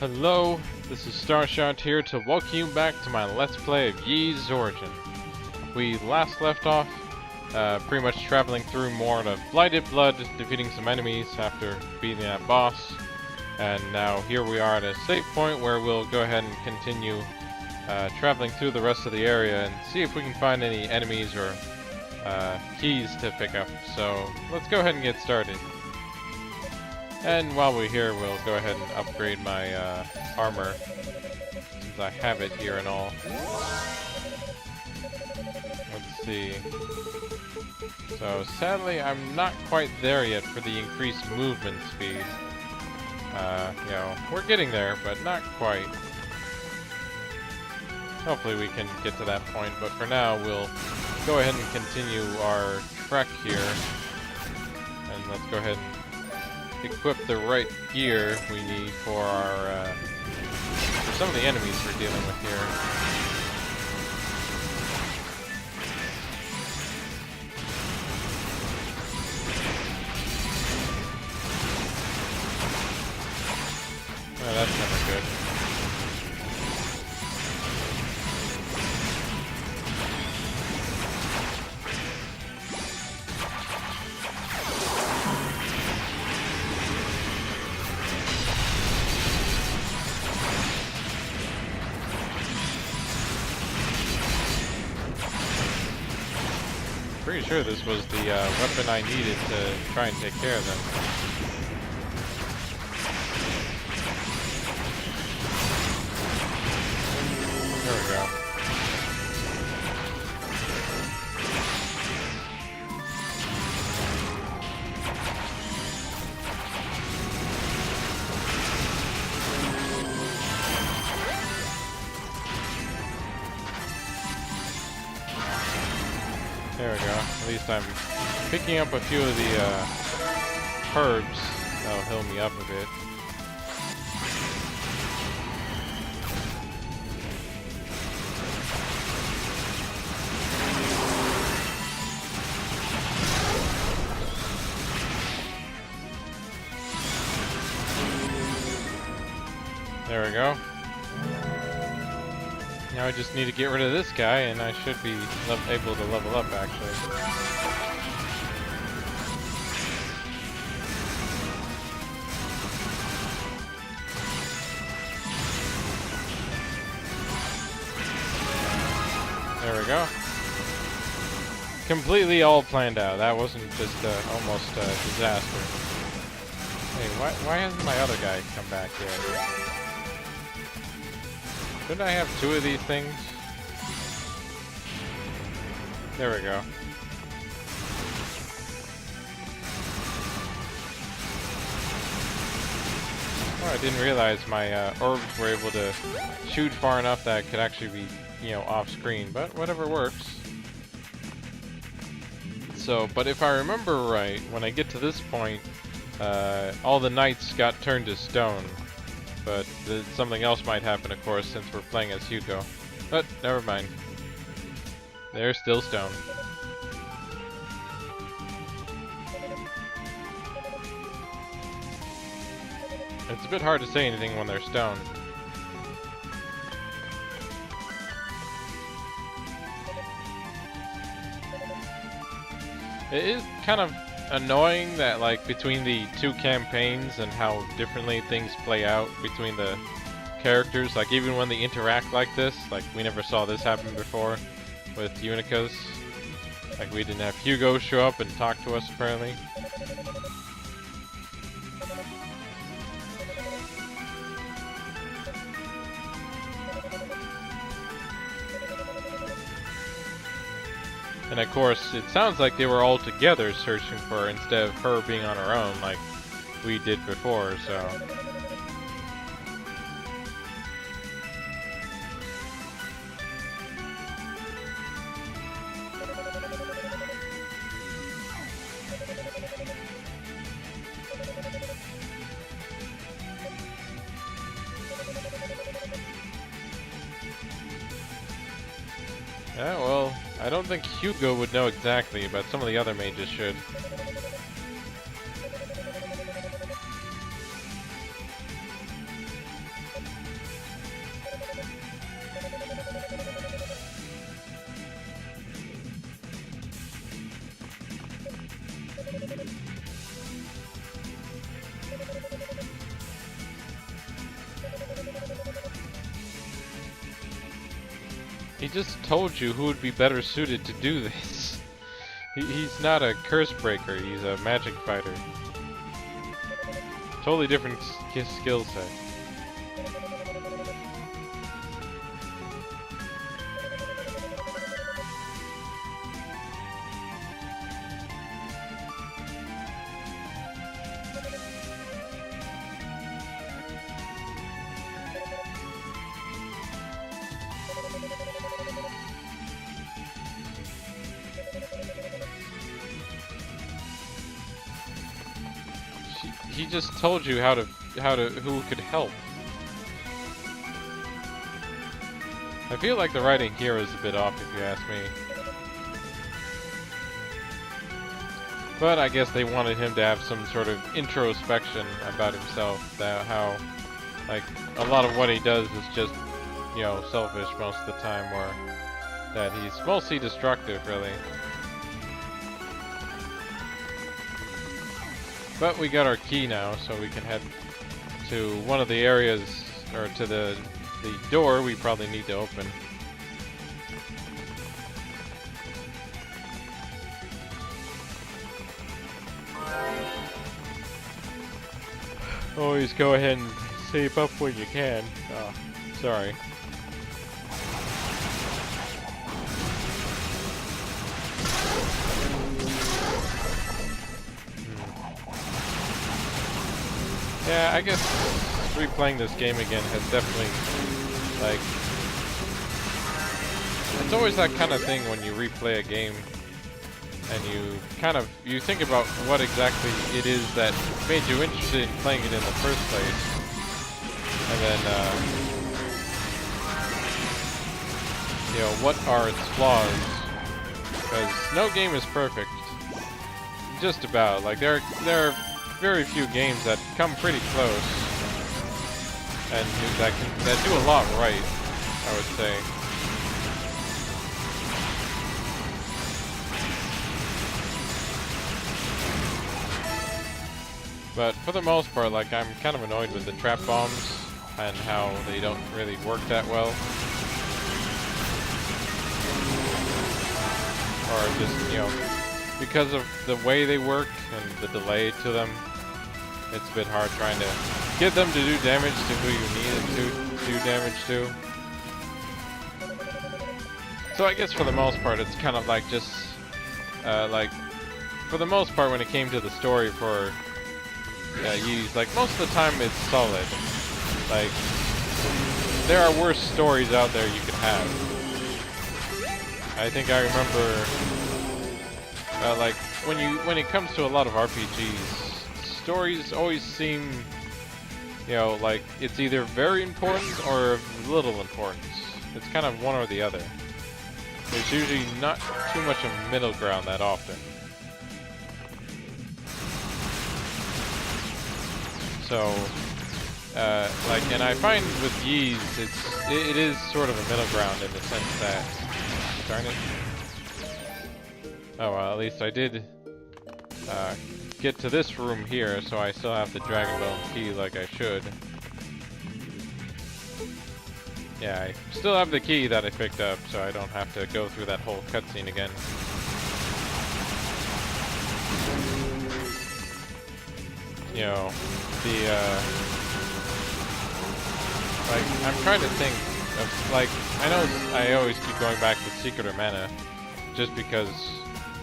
Hello, this is Starshot here to welcome you back to my Let's Play of Ys Origin. We last left off pretty much traveling through more of Blighted Blood, defeating some enemies after beating that boss. And now here we are at a save point where we'll go ahead and continue traveling through the rest of the area and see if we can find any enemies or keys to pick up. So let's go ahead and get started. And while we're here, we'll go ahead and upgrade my armor, since I have it here and all. Let's see. So sadly, I'm not quite there yet for the increased movement speed. You know, we're getting there, but not quite. Hopefully we can get to that point, but for now, we'll go ahead and continue our trek here. And let's go ahead and equip the right gear we need for our for some of the enemies we're dealing with here. Oh, that's never good. Pretty sure this was the weapon I needed to try and take care of them. There we go. There we go. At least I'm picking up a few of the herbs that'll heal me up a bit. There we go. Now I just need to get rid of this guy, and I should be able to level up, actually. There we go. Completely all planned out. That wasn't just almost a disaster. Hey, why hasn't my other guy come back yet? Shouldn't I have two of these things? There we go. Oh, I didn't realize my orbs were able to shoot far enough that it could actually be, you know, off screen, but whatever works. So, but if I remember right, when I get to this point, all the knights got turned to stone. But something else might happen, of course, since we're playing as Hugo. But, never mind. They're still stone. It's a bit hard to say anything when they're stone. It is kind of annoying that, like, between the two campaigns and how differently things play out between the characters, like even when they interact like this, like we never saw this happen before with Unicas. Like we didn't have Hugo show up and talk to us apparently. And of course, it sounds like they were all together searching for her instead of her being on her own like we did before, so... Yeah, well, I don't think Hugo would know exactly, but some of the other mages should. He just told you who would be better suited to do this. He's not a curse breaker, he's a magic fighter. Totally different skill set. He just told you who could help. I feel like the writing here is a bit off, if you ask me. But I guess they wanted him to have some sort of introspection about himself. That how, like, a lot of what he does is just, you know, selfish most of the time, or that he's mostly destructive, really. But we got our key now, so we can head to one of the areas, or to the door we probably need to open. Always go ahead and save up when you can. Oh, sorry. Yeah, I guess replaying this game again has definitely, like, it's always that kind of thing when you replay a game and you think about what exactly it is that made you interested in playing it in the first place, and then, you know, what are its flaws, because no game is perfect, just about. Like, there are very few games that come pretty close and that do a lot right, I would say. But for the most part, like, I'm kind of annoyed with the trap bombs and how they don't really work that well. Or just, you know, because of the way they work and the delay to them, it's a bit hard trying to get them to do damage to who you need it to do damage to. So I guess for the most part, it's kind of like just, like, for the most part when it came to the story for Ys, like, most of the time it's solid. Like, there are worse stories out there you could have. I think I remember, like, when it comes to a lot of RPGs, stories always seem, you know, like it's either very important or of little importance. It's kind of one or the other. There's usually not too much of a middle ground that often. So, like, and I find with Ys, it is sort of a middle ground in the sense that, darn it. Oh well, at least I did get to this room here, so I still have the Dragon Bone key like I should. Yeah, I still have the key that I picked up, so I don't have to go through that whole cutscene again. You know, like, I'm trying to think of, like, I know I always keep going back to Secret of Mana, just because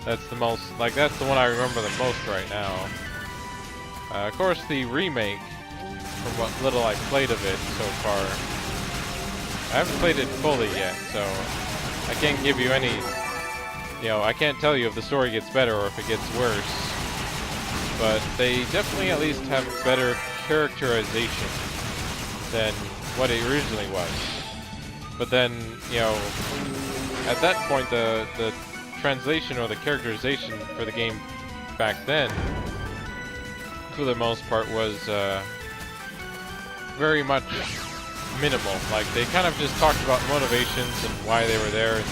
that's the most, like, that's the one I remember the most right now. Of course, the remake, from what little I played of it so far, I haven't played it fully yet, so I can't give you any, you know, I can't tell you if the story gets better or if it gets worse. But they definitely at least have better characterization than what it originally was. But then, you know, at that point, the translation or the characterization for the game back then, for the most part, was very much minimal. Like, they kind of just talked about motivations and why they were there and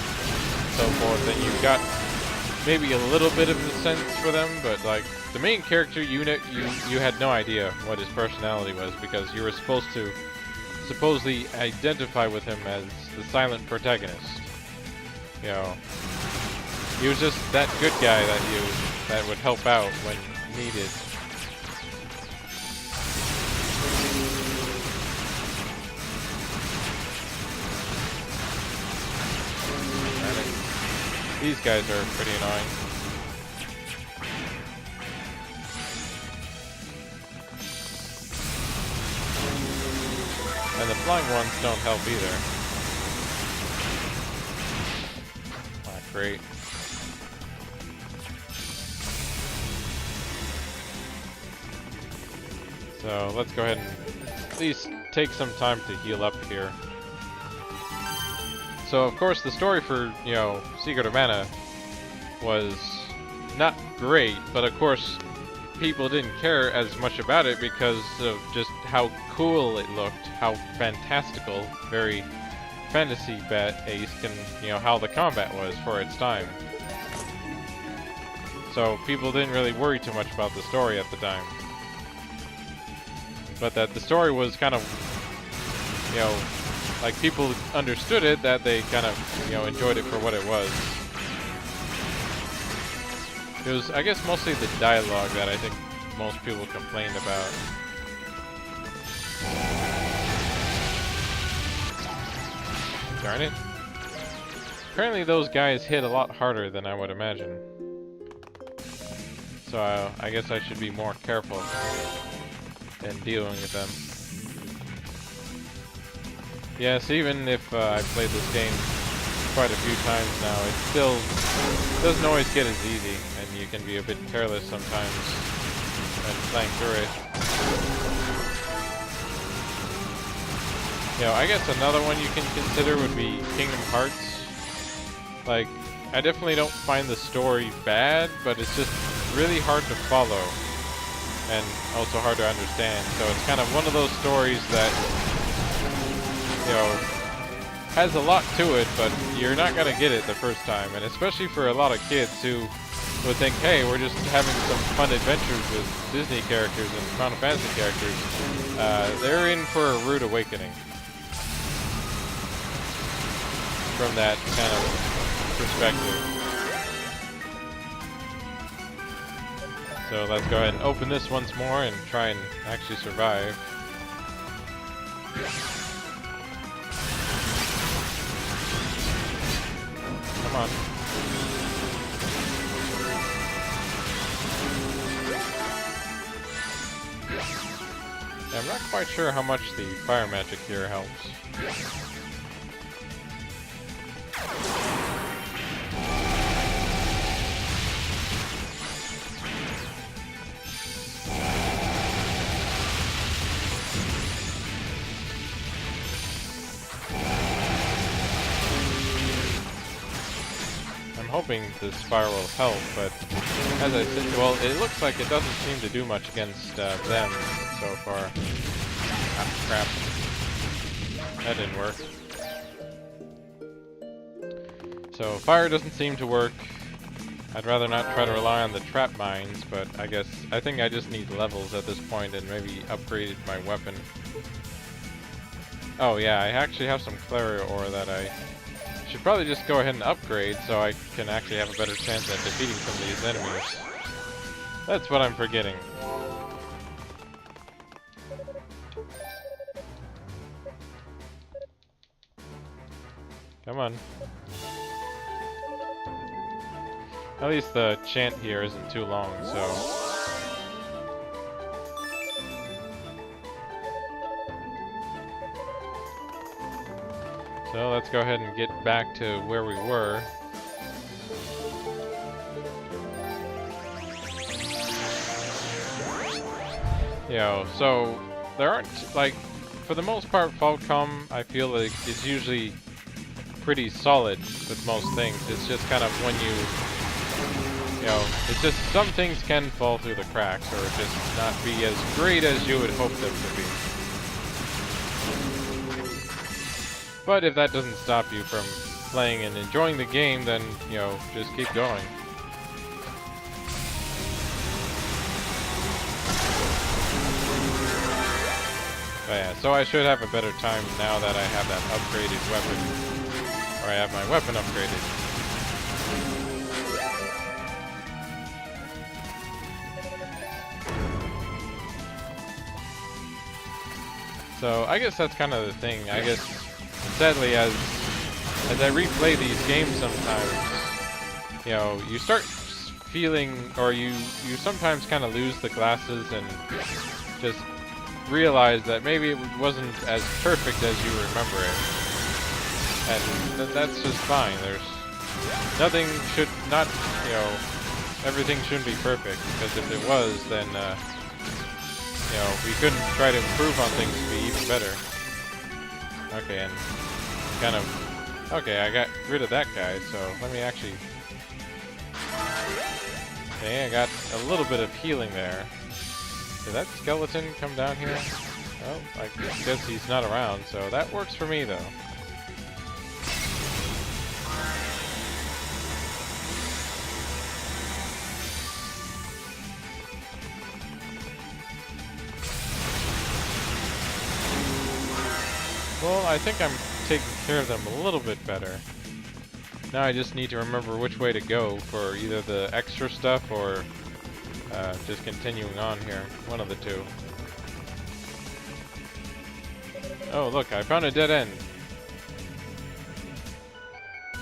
so forth, and you got maybe a little bit of a sense for them, but like the main character, you had no idea what his personality was, because you were supposed to supposedly identify with him as the silent protagonist. you know, he was just that good guy that would help out when needed. These guys are pretty annoying. And the flying ones don't help either. Ah, great. So let's go ahead and at least take some time to heal up here. So of course the story for, you know, Secret of Mana was not great, but of course people didn't care as much about it because of just how cool it looked, how fantastical, very fantasy-based, and, you know, how the combat was for its time. So people didn't really worry too much about the story at the time. But that the story was kind of, you know, like people understood it, that they kind of, you know, enjoyed it for what it was. It was, I guess, mostly the dialogue that I think most people complained about. Darn it. Apparently those guys hit a lot harder than I would imagine. So I guess I should be more careful in dealing with them. Yes, even if I've played this game quite a few times now, it still doesn't always get as easy, and you can be a bit careless sometimes when playing through it. You know, I guess another one you can consider would be Kingdom Hearts. Like, I definitely don't find the story bad, but it's just really hard to follow, and also hard to understand. So it's kind of one of those stories that, you know, has a lot to it, but you're not gonna get it the first time. And especially for a lot of kids who would think, hey, we're just having some fun adventures with Disney characters and Final Fantasy characters, they're in for a rude awakening from that kind of perspective. So let's go ahead and open this once more and try and actually survive. Come on. Yeah, I'm not quite sure how much the fire magic here helps. Hoping this fire will help, but as I said, well, it looks like it doesn't seem to do much against them so far. Ah, crap. That didn't work. So fire doesn't seem to work. I'd rather not try to rely on the trap mines, but I think I just need levels at this point and maybe upgrade my weapon. Oh yeah, I actually have some Claria ore that I should probably just go ahead and upgrade so I can actually have a better chance at defeating some of these enemies. That's what I'm forgetting. Come on. At least the chant here isn't too long, so... So let's go ahead and get back to where we were. You know, so there aren't, like, for the most part, Falcom, I feel like, is usually pretty solid with most things. It's just kind of when you know, it's just some things can fall through the cracks or just not be as great as you would hope them to be. But if that doesn't stop you from playing and enjoying the game, then, you know, just keep going. But yeah, so I should have a better time now that I have that upgraded weapon. Or I have my weapon upgraded. So I guess that's kind of the thing. I guess sadly, as I replay these games sometimes, you know, you start feeling, or you sometimes kind of lose the glasses and just realize that maybe it wasn't as perfect as you remember it. And that's just fine. There's nothing should not, you know, everything shouldn't be perfect, because if it was, then, you know, we couldn't try to improve on things to be even better. Okay, and kind of, okay, I got rid of that guy, so let me actually, okay, I got a little bit of healing there. Did that skeleton come down here? Oh, I guess he's not around, so that works for me, though. Well, I think I'm taking care of them a little bit better. Now I just need to remember which way to go for either the extra stuff or just continuing on here. One of the two. Oh, look, I found a dead end.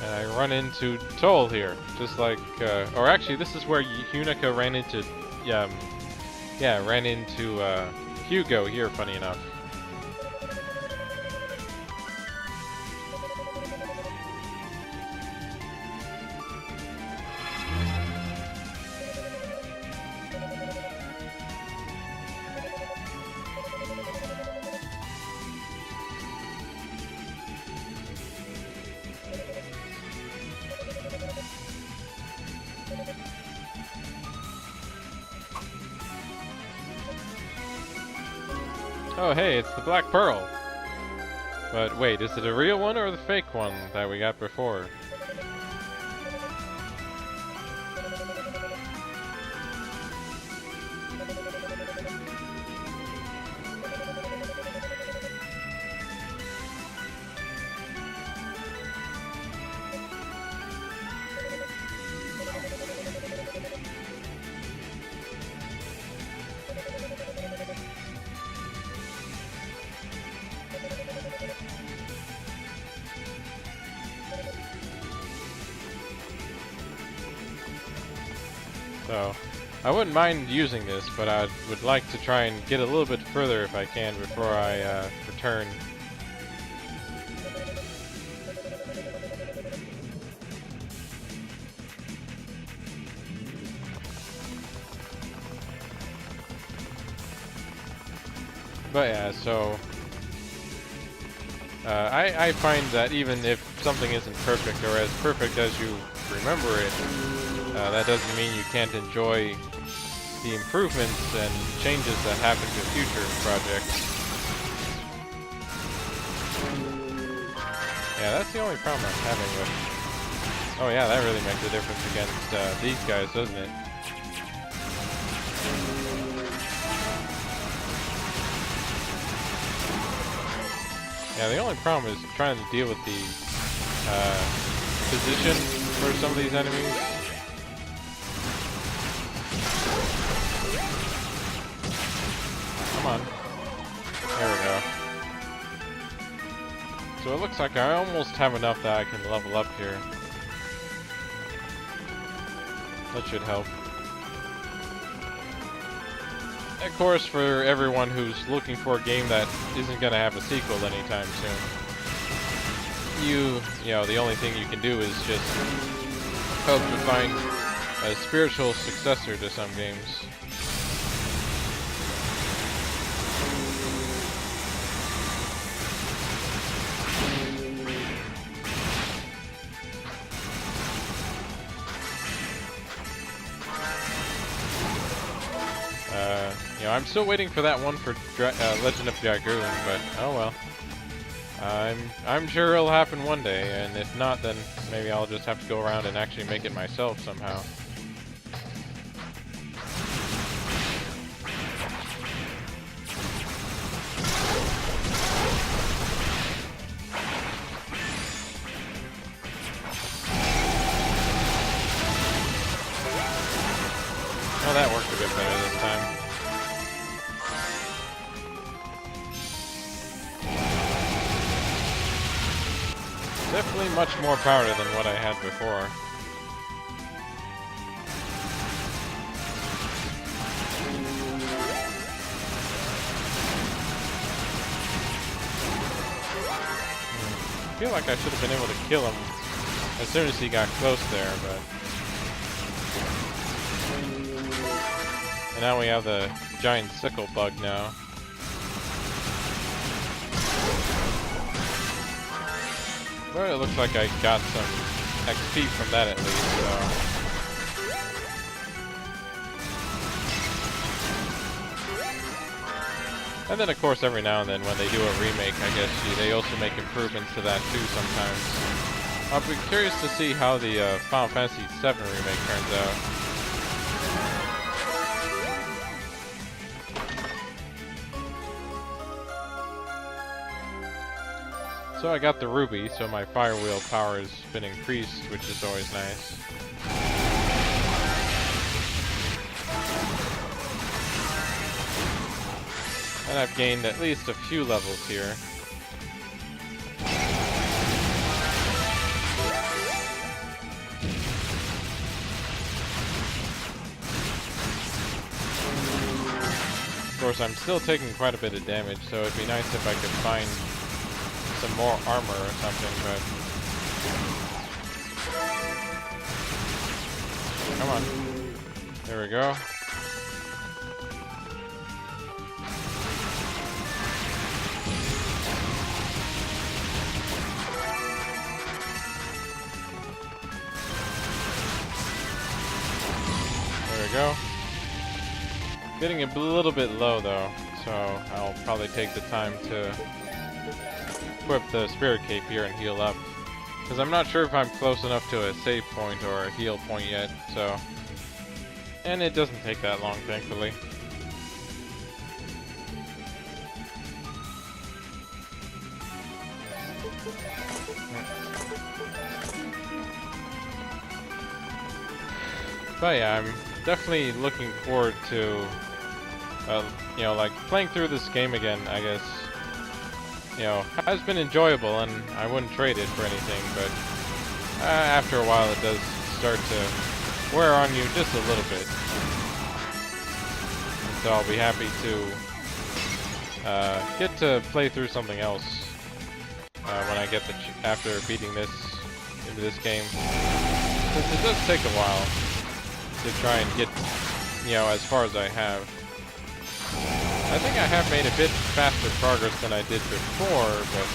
And I run into Toll here. Just like, or actually, this is where Hunica ran into, ran into Hugo here, funny enough. Oh hey, it's the Black Pearl. But wait, is it a real one or the fake one that we got before? So, I wouldn't mind using this, but I would like to try and get a little bit further if I can before I return. But yeah, so I find that even if something isn't perfect or as perfect as you remember it, that doesn't mean you can't enjoy the improvements and changes that happen to future projects. Yeah, that's the only problem I'm having with... Oh yeah, that really makes a difference against these guys, doesn't it? Yeah, the only problem is trying to deal with the position for some of these enemies. Come on. There we go. So it looks like I almost have enough that I can level up here. That should help. Of course, for everyone who's looking for a game that isn't going to have a sequel anytime soon, you know, the only thing you can do is just hope to find a spiritual successor to some games. You know, I'm still waiting for that one for Legend of Dragoon, but oh well. I'm sure it'll happen one day, and if not, then maybe I'll just have to go around and actually make it myself somehow. Oh, that worked a bit better this time. Definitely much more power than what I had before. I feel like I should have been able to kill him as soon as he got close there, but... And now we have the giant sickle bug now. But it looks like I got some XP from that at least, so... And then of course every now and then when they do a remake, I guess they also make improvements to that too sometimes. I'll be curious to see how the Final Fantasy VII remake turns out. So I got the ruby, so my fire wheel power has been increased, which is always nice. And I've gained at least a few levels here. Of course, I'm still taking quite a bit of damage, so it'd be nice if I could find some more armor or something, but... Come on. There we go. Go. Getting a little bit low though, so I'll probably take the time to equip the spirit cape here and heal up, because I'm not sure if I'm close enough to a save point or a heal point yet, so... And it doesn't take that long, thankfully. But yeah, I'm definitely looking forward to, you know, like playing through this game again. I guess, you know, has been enjoyable, and I wouldn't trade it for anything. But after a while, it does start to wear on you just a little bit. And so I'll be happy to get to play through something else when I get after beating this into this game, since it does take a while to try and get, you know, as far as I have. I think I have made a bit faster progress than I did before, but...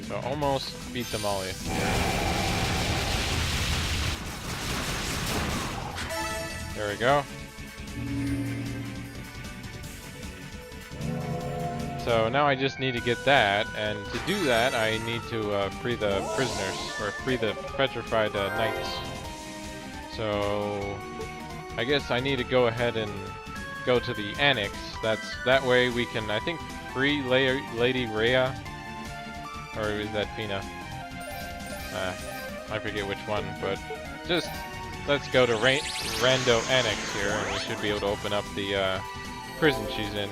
So almost beat them all here. There we go. So now I just need to get that, and to do that I need to free the prisoners, or free the petrified knights. So I guess I need to go ahead and go to the annex. That way we can, I think, free Lady Rhea, or is that Fina? I forget which one, but just let's go to Rando Annex here, and we should be able to open up the prison she's in.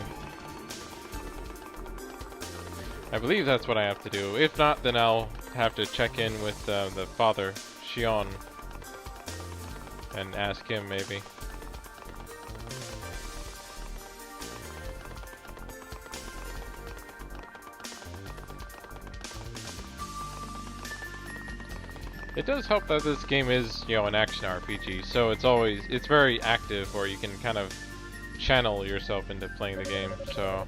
I believe that's what I have to do. If not, then I'll have to check in with the father, Shion, and ask him maybe. It does help that this game is, you know, an action RPG, so it's very active, or you can kind of channel yourself into playing the game, so...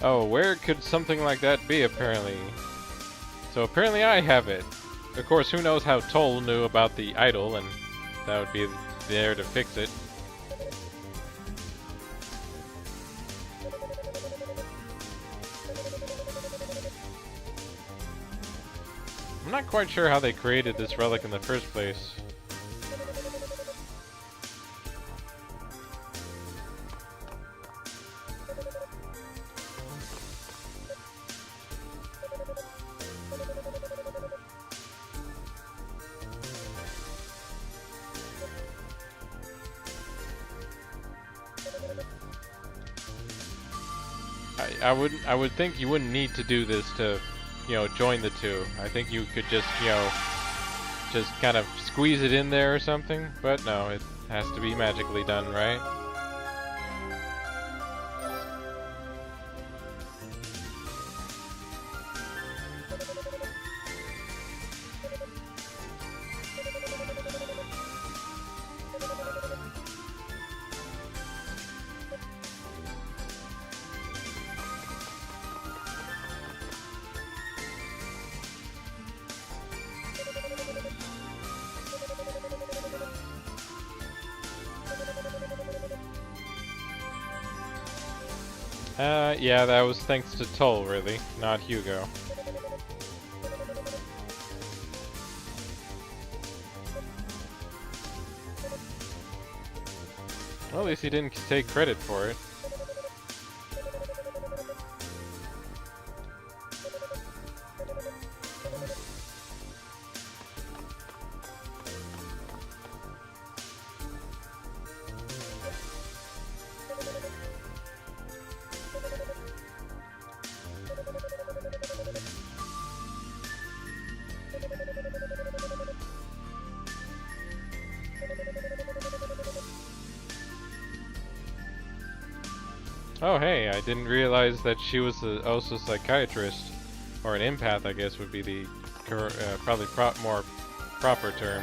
Oh, where could something like that be, apparently? So apparently I have it. Of course, who knows how Toll knew about the idol, and that would be there to fix it. not quite sure how they created this relic in the first place. I would think you wouldn't need to do this to, you know, join the two. I think you could just, you know, just kind of squeeze it in there or something. But no, it has to be magically done, right? Yeah, that was thanks to Toll, really, not Hugo. Well, at least he didn't take credit for it. Oh hey, I didn't realize that she was also a psychiatrist, or an empath I guess would be the probably more proper term.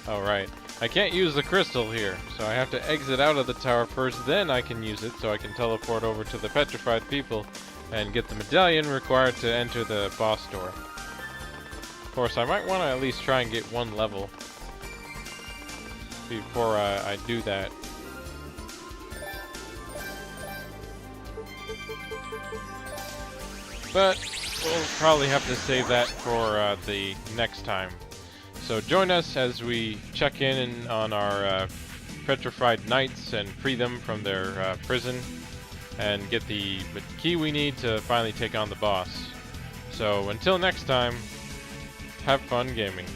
Oh right, I can't use the crystal here, so I have to exit out of the tower first, then I can use it so I can teleport over to the petrified people and get the medallion required to enter the boss door. Of course, I might want to at least try and get one level before I do that. But we'll probably have to save that for the next time. So join us as we check in on our petrified knights and free them from their prison and get the key we need to finally take on the boss. So until next time, have fun gaming.